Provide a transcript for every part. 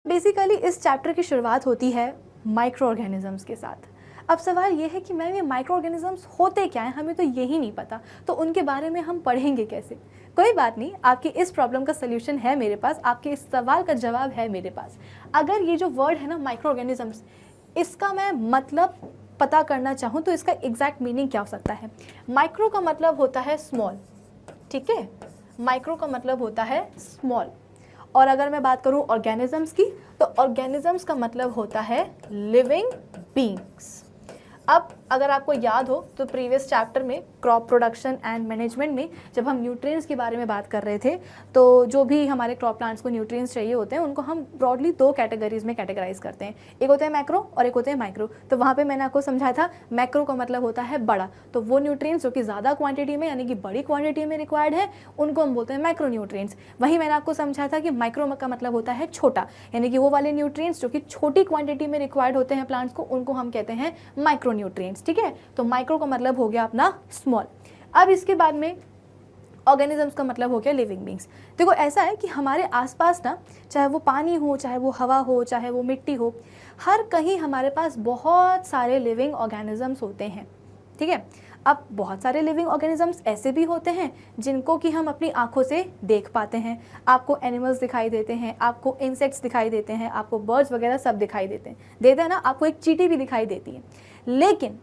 Basically इस chapter की शुरुआत होती है माइक्रो ऑर्गेनिजम्स के साथ। अब सवाल ये है कि मैम ये माइक्रो ऑर्गेनिजम्स होते क्या हैं, हमें तो यही नहीं पता, तो उनके बारे में हम पढ़ेंगे कैसे। कोई बात नहीं, आपकी इस प्रॉब्लम का सल्यूशन है मेरे पास, आपके इस सवाल का जवाब है मेरे पास। अगर ये जो वर्ड है ना माइक्रो ऑर्गेनिजम्स, इसका मैं मतलब पता करना चाहूँ तो इसका एग्जैक्ट मीनिंग क्या हो सकता है। माइक्रो का मतलब होता है स्मॉल, ठीक है, माइक्रो का मतलब होता है स्मॉल। और अगर मैं बात करूं ऑर्गेनिजम्स की, तो ऑर्गेनिजम्स का मतलब होता है लिविंग बीइंग्स। अब अगर आपको याद हो तो प्रीवियस चैप्टर में क्रॉप प्रोडक्शन एंड मैनेजमेंट में जब हम न्यूट्रिएंट्स के बारे में बात कर रहे थे, तो जो भी हमारे क्रॉप प्लांट्स को न्यूट्रिएंट्स चाहिए होते हैं उनको हम ब्रॉडली दो कैटेगरीज में कैटेगराइज करते हैं, एक होता है मैक्रो और एक होते हैं माइक्रो। तो वहाँ पे मैंने आपको समझाया था मैक्रो का मतलब होता है बड़ा, तो वो न्यूट्रिएंट्स जो कि ज़्यादा क्वांटिटी में यानी कि बड़ी क्वांटिटी में रिक्वायर्ड है उनको हम बोलते हैं मैक्रो न्यूट्रिएंट्स। वहीं मैंने आपको समझाया था कि माइक्रो का मतलब होता है छोटा, यानी कि वो वाले न्यूट्रिएंट्स जो कि छोटी क्वांटिटी में रिक्वायर्ड होते हैं प्लांट्स को, उनको हम कहते हैं माइक्रो न्यूट्रिएंट्स। ठीक है, तो माइक्रो का मतलब हो गया अपना स्मॉल। अब इसके बाद में ऑर्गेनिजम्स का मतलब हो गया लिविंग बीइंग्स। देखो ऐसा है कि हमारे आसपास ना, चाहे वो पानी हो, चाहे वो हवा हो, चाहे वो मिट्टी हो, हर कहीं हमारे पास बहुत सारे लिविंग ऑर्गेनिजम्स होते हैं। ठीक है, अब बहुत सारे लिविंग ऑर्गेनिजम्स ऐसे भी होते हैं जिनको कि हम अपनी आंखों से देख पाते हैं। आपको एनिमल्स दिखाई देते हैं, आपको इंसेक्ट्स दिखाई देते हैं, आपको बर्ड्स वगैरह सब दिखाई देते हैं ना, आपको एक चींटी भी दिखाई देती है। लेकिन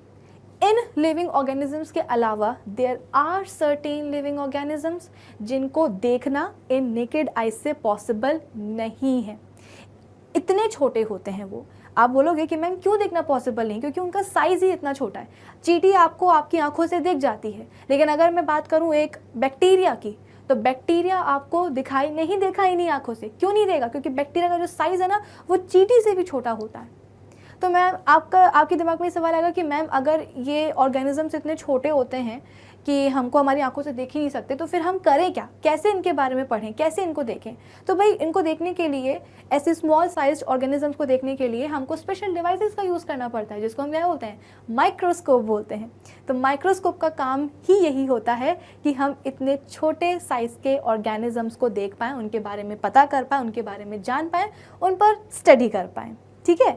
इन लिविंग ऑर्गेनिजम्स के अलावा there are certain living organisms जिनको देखना इन नेकेड आइज से पॉसिबल नहीं है। इतने छोटे होते हैं वो। आप बोलोगे कि मैम क्यों देखना पॉसिबल नहीं, क्योंकि उनका साइज ही इतना छोटा है। चींटी आपको आपकी आंखों से दिख जाती है, लेकिन अगर मैं बात करूं एक बैक्टीरिया की, तो बैक्टीरिया आपको दिखाई नहीं आंखों से। क्यों नहीं देगा? क्योंकि बैक्टीरिया का जो साइज है ना वो चींटी से भी छोटा होता है। तो मैम आपके दिमाग में सवाल आएगा कि मैम अगर ये ऑर्गेनिजम्स इतने छोटे होते हैं कि हमको हमारी आंखों से देख ही नहीं सकते, तो फिर हम करें क्या, कैसे इनके बारे में पढ़ें, कैसे इनको देखें। तो भाई इनको देखने के लिए, ऐसे स्मॉल साइज ऑर्गेनिजम्स को देखने के लिए हमको स्पेशल डिवाइसेस का यूज़ करना पड़ता है, जिसको हम क्या बोलते हैं, माइक्रोस्कोप बोलते हैं। तो माइक्रोस्कोप का काम ही यही होता है कि हम इतने छोटे साइज के ऑर्गेनिजम्स को देख पाएँ, उनके बारे में पता कर पाएँ, उनके बारे में जान पाएँ, उन पर स्टडी कर पाएँ। ठीक है,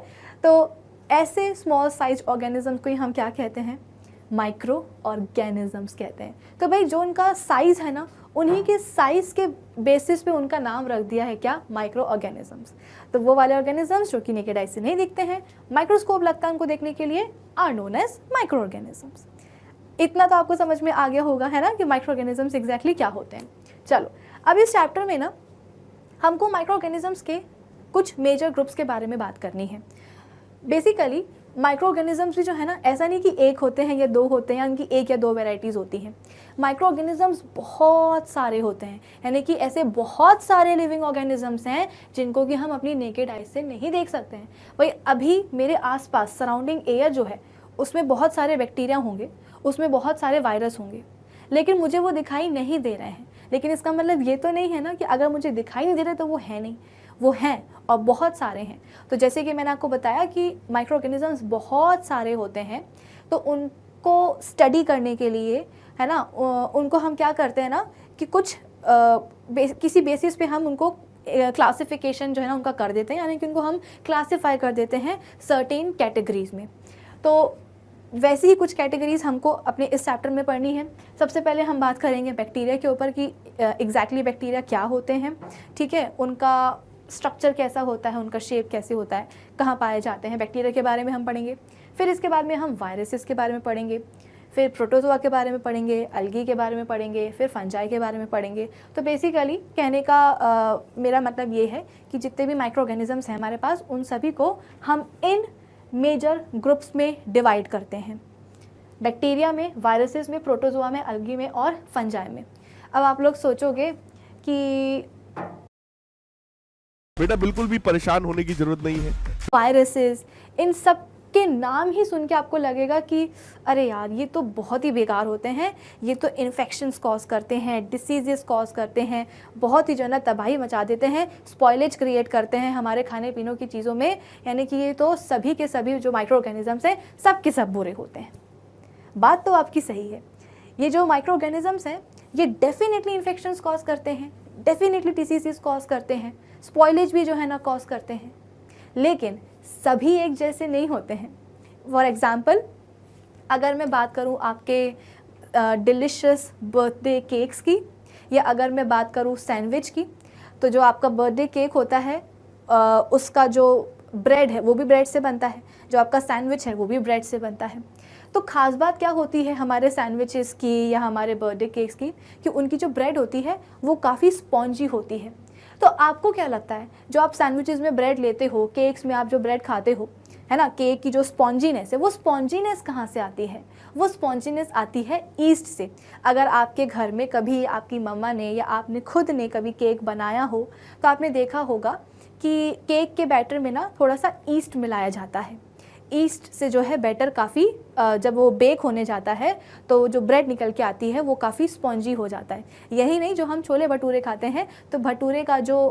तो ऐसे स्मॉल साइज ऑर्गेनिजम्स को ही हम क्या कहते हैं, माइक्रो ऑर्गेनिजम्स कहते हैं। तो भाई जो उनका साइज है ना, उन्हीं के साइज के बेसिस पे उनका नाम रख दिया है क्या, माइक्रो ऑर्गेनिजम्स। तो वो वाले ऑर्गेनिजम्स जो कि नेकेड आई से नहीं दिखते हैं, माइक्रोस्कोप लगता है उनको देखने के लिए, are known as micro organisms. इतना तो आपको समझ में आ गया होगा, है ना, कि माइक्रो ऑर्गेनिजम्स एग्जैक्टली क्या होते हैं। चलो अब इस चैप्टर में ना हमको माइक्रो ऑर्गेनिजम्स के कुछ मेजर ग्रुप्स के बारे में बात करनी है। बेसिकली माइक्रो ऑर्गेनिजम्स भी जो है ना, ऐसा नहीं कि एक होते हैं या दो होते हैं, या उनकी एक या दो वेराइटीज़ होती हैं। माइक्रो ऑर्गेनिजम्स बहुत सारे होते हैं, यानी कि ऐसे बहुत सारे लिविंग ऑर्गेनिजम्स हैं जिनको कि हम अपनी नेकेड आई से नहीं देख सकते हैं। भाई अभी मेरे आसपास सराउंडिंग एयर जो है उसमें बहुत सारे बैक्टीरिया होंगे, उसमें बहुत सारे वायरस होंगे, लेकिन मुझे वो दिखाई नहीं दे रहे हैं। लेकिन इसका मतलब ये तो नहीं है ना कि अगर मुझे दिखाई नहीं दे रहे तो वो है नहीं, वो हैं और बहुत सारे हैं। तो जैसे कि मैंने आपको बताया कि माइक्रो ऑर्गेनिजम्स बहुत सारे होते हैं, तो उनको स्टडी करने के लिए, है ना, उनको हम क्या करते हैं ना कि कुछ किसी बेसिस पे हम उनको क्लासिफिकेशन जो है ना उनका कर देते हैं, यानी कि उनको हम क्लासीफाई कर देते हैं सर्टेन कैटेगरीज में। तो वैसी ही कुछ कैटेगरीज हमको अपने इस चैप्टर में पढ़नी है। सबसे पहले हम बात करेंगे बैक्टीरिया के ऊपर कि एग्जैक्टली बैक्टीरिया क्या होते हैं। ठीक है, उनका स्ट्रक्चर कैसा होता है, उनका शेप कैसे होता है, कहाँ पाए जाते हैं, बैक्टीरिया के बारे में हम पढ़ेंगे। फिर इसके बाद में हम वायरसेस के बारे में पढ़ेंगे, फिर प्रोटोजोआ के बारे में पढ़ेंगे, अलगी के बारे में पढ़ेंगे, फिर फंजाई के बारे में पढ़ेंगे। तो बेसिकली कहने का मेरा मतलब ये है कि जितने भी माइक्रो ऑर्गेनिजम्स हैं हमारे पास, उन सभी को हम इन मेजर ग्रुप्स में डिवाइड करते हैं, बैक्टीरिया में, वायरसेस में, प्रोटोजोआ में, अलगी में और फंजाई में। अब आप लोग सोचोगे कि बेटा बिल्कुल भी परेशान होने की जरूरत नहीं है। वायरसेस, इन सब के नाम ही सुन के आपको लगेगा कि अरे यार ये तो बहुत ही बेकार होते हैं, ये तो इन्फेक्शंस कॉज करते हैं, डिसीजेस कॉज करते हैं, बहुत ही जो है ना तबाही मचा देते हैं, स्पॉइलेज क्रिएट करते हैं हमारे खाने पीने की चीज़ों में, यानी कि ये तो सभी के सभी जो माइक्रो ऑर्गेनिजम्स हैं सब के सब बुरे होते हैं। बात तो आपकी सही है, ये जो माइक्रो ऑर्गेनिजम्स हैं ये डेफिनेटली इन्फेक्शंस कॉज करते हैं, डेफिनेटली डिसीज़ कॉज करते हैं, स्पॉइलेज भी जो है ना कॉज करते हैं, लेकिन सभी एक जैसे नहीं होते हैं। फॉर एग्ज़ाम्पल अगर मैं बात करूँ आपके डिलिशियस बर्थडे केक्स की, या अगर मैं बात करूँ सैंडविच की, तो जो आपका बर्थडे केक होता है उसका जो ब्रेड है वो भी ब्रेड से बनता है, जो आपका सैंडविच है वो भी ब्रेड से बनता है। तो ख़ास बात क्या होती है हमारे सैंडविचेस की या हमारे बर्थडे केक्स की, कि उनकी जो ब्रेड होती है वो काफ़ी स्पॉन्जी होती है। तो आपको क्या लगता है, जो आप सैंडविचेस में ब्रेड लेते हो, केक्स में आप जो ब्रेड खाते हो, है ना, केक की जो स्पॉन्जीनेस है, वो स्पॉन्जीनेस कहाँ से आती है? वो स्पॉन्जीनेस आती है ईस्ट से। अगर आपके घर में कभी आपकी मम्मा ने या आपने खुद ने कभी केक बनाया हो, तो आपने देखा होगा कि केक के बैटर में ना थोड़ा सा ईस्ट मिलाया जाता है। ईस्ट से जो है बैटर काफ़ी जब वो बेक होने जाता है तो जो ब्रेड निकल के आती है वो काफ़ी स्पॉन्जी हो जाता है। यही नहीं, जो हम छोले भटूरे खाते हैं तो भटूरे का जो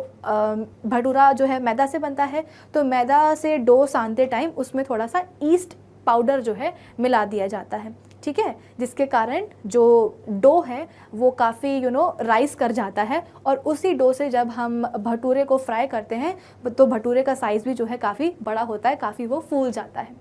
भटूरा जो है मैदा से बनता है, तो मैदा से डो सानते टाइम उसमें थोड़ा सा ईस्ट पाउडर जो है मिला दिया जाता है, ठीक है, जिसके कारण जो डो है वो काफ़ी राइस कर जाता है, और उसी डो से जब हम भटूरे को फ्राई करते हैं तो भटूरे का साइज़ भी जो है काफ़ी बड़ा होता है, काफ़ी वो फूल जाता है।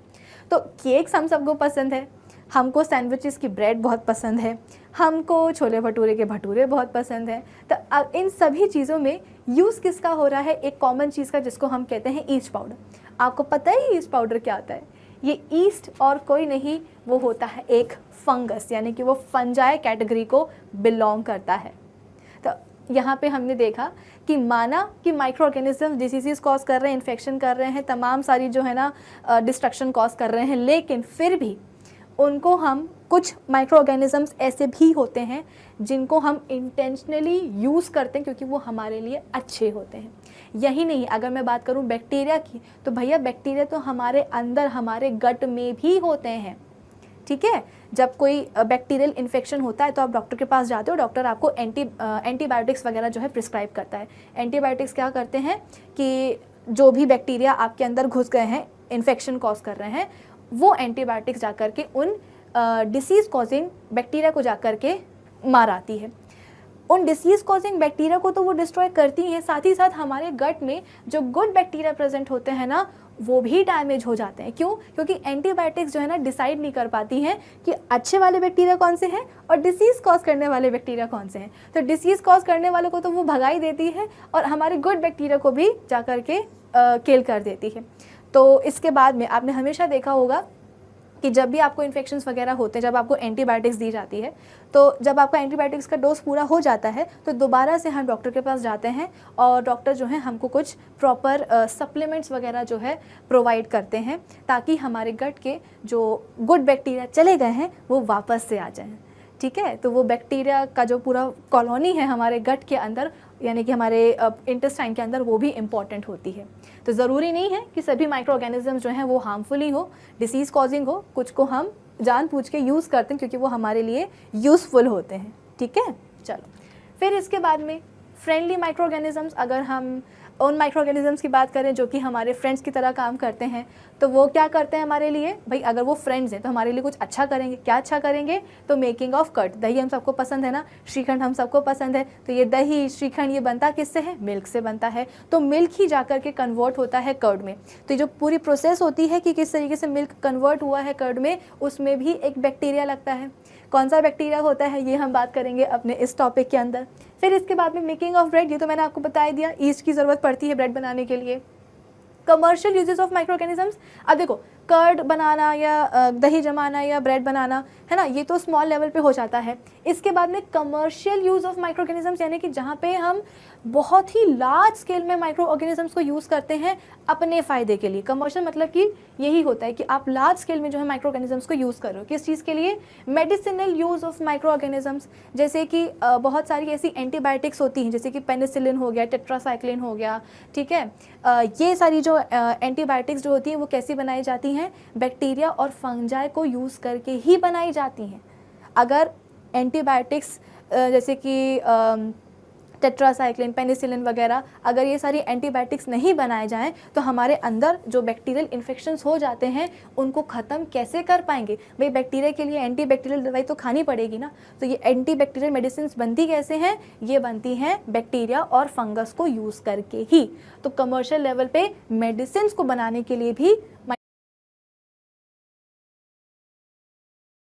तो केक्स हम सबको पसंद है, हमको सैंडविचेस की ब्रेड बहुत पसंद है, हमको छोले भटूरे के भटूरे बहुत पसंद है। तो इन सभी चीज़ों में यूज़ किसका हो रहा है? एक कॉमन चीज़ का, जिसको हम कहते हैं ईस्ट पाउडर। आपको पता ही ईस्ट पाउडर क्या होता है? ये ईस्ट और कोई नहीं, वो होता है एक फंगस, यानी कि वो फंजाई कैटेगरी को बिलोंग करता है। तो यहाँ पे हमने देखा कि माना कि माइक्रो ऑर्गेनिज्म डिसीज़ कॉज कर रहे हैं, इन्फेक्शन कर रहे हैं, तमाम सारी जो है ना डिस्ट्रक्शन कॉज कर रहे हैं, लेकिन फिर भी उनको हम कुछ माइक्रो ऑर्गेनिजम्स ऐसे भी होते हैं जिनको हम इंटेंशनली यूज़ करते हैं क्योंकि वो हमारे लिए अच्छे होते हैं। यही नहीं, अगर मैं बात करूं बैक्टीरिया की, तो भैया बैक्टीरिया तो हमारे अंदर, हमारे गट में भी होते हैं, ठीक है। जब कोई बैक्टीरियल इन्फेक्शन होता है तो आप डॉक्टर के पास जाते हो, डॉक्टर आपको एंटीबायोटिक्स वगैरह जो है प्रिस्क्राइब करता है। एंटीबायोटिक्स क्या करते हैं कि जो भी बैक्टीरिया आपके अंदर घुस गए हैं, इन्फेक्शन कॉज कर रहे हैं, वो एंटीबायोटिक्स जा कर के उन डिसीज़ कॉजिंग बैक्टीरिया को जा कर के मार आती है। उन डिसीज़ कॉजिंग बैक्टीरिया को तो वो डिस्ट्रॉय करती हैं, साथ ही साथ हमारे गट में जो गुड बैक्टीरिया प्रेजेंट होते हैं ना, वो भी डैमेज हो जाते हैं। क्यों? क्योंकि एंटीबायोटिक्स जो है ना डिसाइड नहीं कर पाती हैं कि अच्छे वाले बैक्टीरिया कौन से हैं और डिसीज़ कॉज करने वाले बैक्टीरिया कौन से हैं। तो डिसीज़ कॉज करने वालों को तो वो भगाई देती है और हमारे गुड बैक्टीरिया को भी जा कर के किल कर देती है। तो इसके बाद में आपने हमेशा देखा होगा कि जब भी आपको इन्फेक्शंस वगैरह होते हैं, जब आपको एंटीबायोटिक्स दी जाती है, तो जब आपका एंटीबायोटिक्स का डोज पूरा हो जाता है तो दोबारा से हम डॉक्टर के पास जाते हैं और डॉक्टर जो है हमको कुछ प्रॉपर सप्लीमेंट्स वगैरह जो है प्रोवाइड करते हैं ताकि हमारे गट के जो गुड बैक्टीरिया चले गए हैं वो वापस से आ जाएं, ठीक है। तो वो बैक्टीरिया का जो पूरा कॉलोनी है हमारे गट के अंदर, यानी कि हमारे इंटेस्टाइन के अंदर, वो भी इम्पॉर्टेंट होती है। तो ज़रूरी नहीं है कि सभी माइक्रो ऑर्गेनिजम्स जो हैं वो हार्मफुल ही हो, डिसीज़ कॉजिंग हो। कुछ को हम जानबूझ के यूज़ करते हैं क्योंकि वो हमारे लिए यूज़फुल होते हैं, ठीक है। चलो, फिर इसके बाद में फ्रेंडली माइक्रो ऑर्गेनिजम्स, अगर हम उन माइक्रो ऑर्गेनिजम्स की बात करें जो कि हमारे फ्रेंड्स की तरह काम करते हैं, तो वो क्या करते हैं हमारे लिए? भाई अगर वो फ्रेंड्स हैं तो हमारे लिए कुछ अच्छा करेंगे। क्या अच्छा करेंगे? तो मेकिंग ऑफ कर्ड, दही हम सबको पसंद है ना, श्रीखंड हम सबको पसंद है, तो ये दही श्रीखंड ये बनता किससे है? मिल्क से बनता है। तो मिल्क ही जा कर के कन्वर्ट होता है कर्ड में। तो ये जो पूरी प्रोसेस होती है कि किस तरीके से मिल्क कन्वर्ट हुआ है कर्ड में, उसमें भी एक बैक्टीरिया लगता है। कौन सा बैक्टीरिया होता है ये हम बात करेंगे अपने इस टॉपिक के अंदर। फिर इसके बाद में मेकिंग ऑफ ब्रेड, ये तो मैंने आपको बता दिया, ईस्ट की ज़रूरत पड़ती है ब्रेड बनाने के लिए। Commercial uses of micro organisms, अब देखो कर्ड बनाना या दही जमाना या ब्रेड बनाना, है ना, ये तो स्मॉल लेवल पे हो जाता है। इसके बाद में commercial use of micro organisms, यानी कि जहाँ पे हम बहुत ही लार्ज स्केल में माइक्रो ऑर्गेनिजम्स को यूज़ करते हैं अपने फ़ायदे के लिए। कमर्शियल मतलब कि यही होता है कि आप लार्ज स्केल में जो है माइक्रो ऑर्गेनिजम्स को यूज़ कर रहे हो। किस चीज़ के लिए? Medicinal use of micro organisms, जैसे कि बहुत सारी ऐसी एंटीबायोटिक्स होती हैं, जैसे कि पेनिसिलिन हो गया, टेट्रासाइक्लिन हो गया, ठीक है। ये सारी जो एंटीबायोटिक्स जो होती हैं वो कैसी बनाई जाती हैं? बैक्टीरिया और फंजाई को यूज़ करके ही बनाई जाती हैं। अगर एंटीबायोटिक्स जैसे कि टेट्रासाइक्लिन, पेनिसिलिन वगैरह, अगर ये सारी एंटीबायोटिक्स नहीं बनाए जाएं तो हमारे अंदर जो बैक्टीरियल इन्फेक्शंस हो जाते हैं उनको ख़त्म कैसे कर पाएंगे? भाई बैक्टीरिया के लिए एंटीबैक्टीरियल दवाई तो खानी पड़ेगी ना। तो ये एंटीबैक्टीरियल मेडिसिन बनती कैसे हैं? ये बनती हैं बैक्टीरिया और फंगस को यूज़ करके ही। तो कमर्शियल लेवल पे मेडिसिन को बनाने के लिए भी